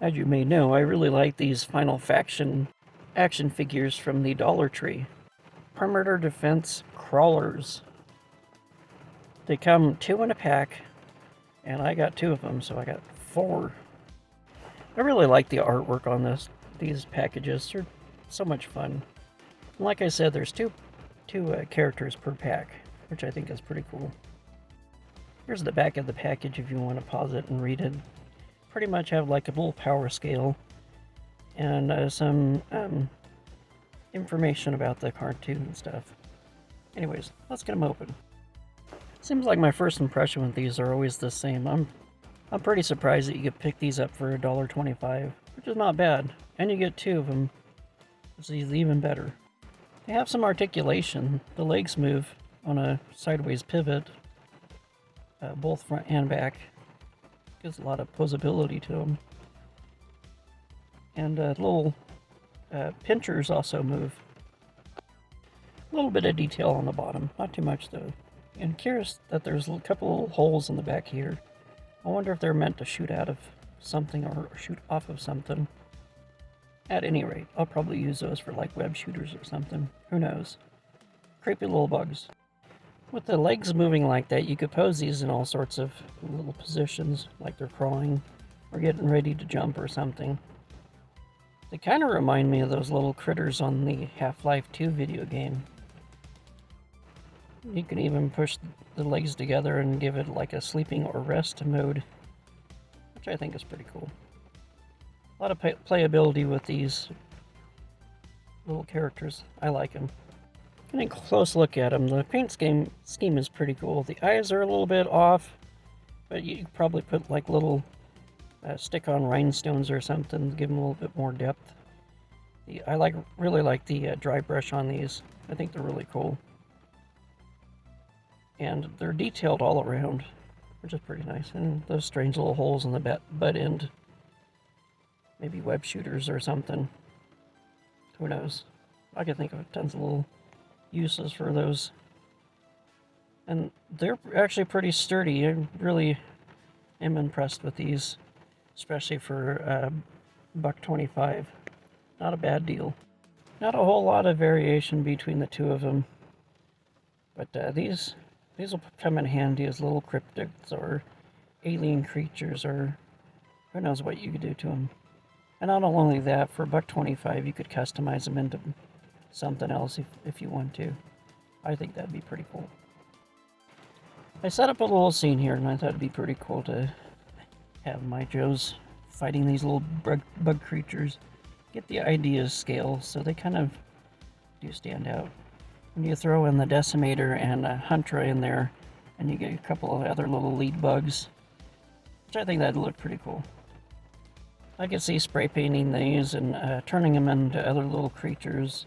As you may know, I really like these Final Faction action figures from the Dollar Tree. Perimeter Defense Crawlers. They come 2 in a pack, and I got 2 of them, so I got 4. I really like the artwork on these packages. They're so much fun. And like I said, there's two characters per pack, which I think is pretty cool. Here's the back of the package if you want to pause it and read it. Pretty much have like a little power scale and some information about the cartoon and stuff. Anyways, let's get them open. Seems like my first impression with these are always the same. I'm pretty surprised that you could pick these up for $1.25, which is not bad. And you get 2 of them, which is even better. They have some articulation. The legs move on a sideways pivot, both front and back. Gives a lot of posability to them. And little pinchers also move. A little bit of detail on the bottom, not too much though. And curious that there's a couple holes in the back here. I wonder if they're meant to shoot out of something or shoot off of something. At any rate, I'll probably use those for like web shooters or something. Who knows? Creepy little bugs. With the legs moving like that, you could pose these in all sorts of little positions, like they're crawling or getting ready to jump or something. They kind of remind me of those little critters on the Half-Life 2 video game. You can even push the legs together and give it like a sleeping or rest mode, which I think is pretty cool. A lot of playability with these little characters. I like them. Getting a close look at them, the paint scheme is pretty cool. The eyes are a little bit off, but you could probably put like little stick-on rhinestones or something to give them a little bit more depth. I really like the dry brush on these. I think they're really cool. And they're detailed all around, which is pretty nice. And those strange little holes in the butt end. Maybe web shooters or something. Who knows? I can think of tons of little uses for those. And they're actually pretty sturdy. I really am impressed with these, especially for $1.25. Not a bad deal. Not a whole lot of variation between the 2 of them, but these will come in handy as little cryptids or alien creatures, or who knows what you could do to them. And not only that, for $1.25 you could customize them into something else if you want to. I think that'd be pretty cool. I set up a little scene here, and I thought it'd be pretty cool to have my Joes fighting these little bug creatures. Get the idea scale, so they kind of do stand out. When you throw in the Decimator and a Huntra in there, and you get a couple of other little lead bugs, which I think that'd look pretty cool. I could see spray painting these and turning them into other little creatures,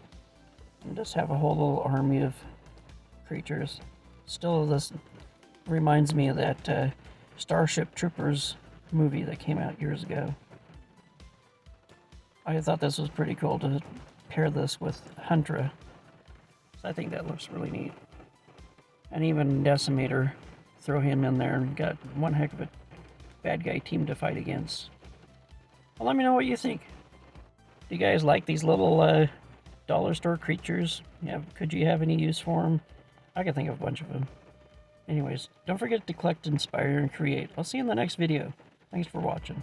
and just have a whole little army of creatures. Still, this reminds me of that Starship Troopers movie that came out years ago. I thought this was pretty cool to pair this with Huntra. So I think that looks really neat. And even Decimator, throw him in there and got one heck of a bad guy team to fight against. Well, let me know what you think. Do you guys like these little dollar store creatures? Yeah, could you have any use for them? I can think of a bunch of them. Anyways, don't forget to collect, inspire, and create. I'll see you in the next video. Thanks for watching.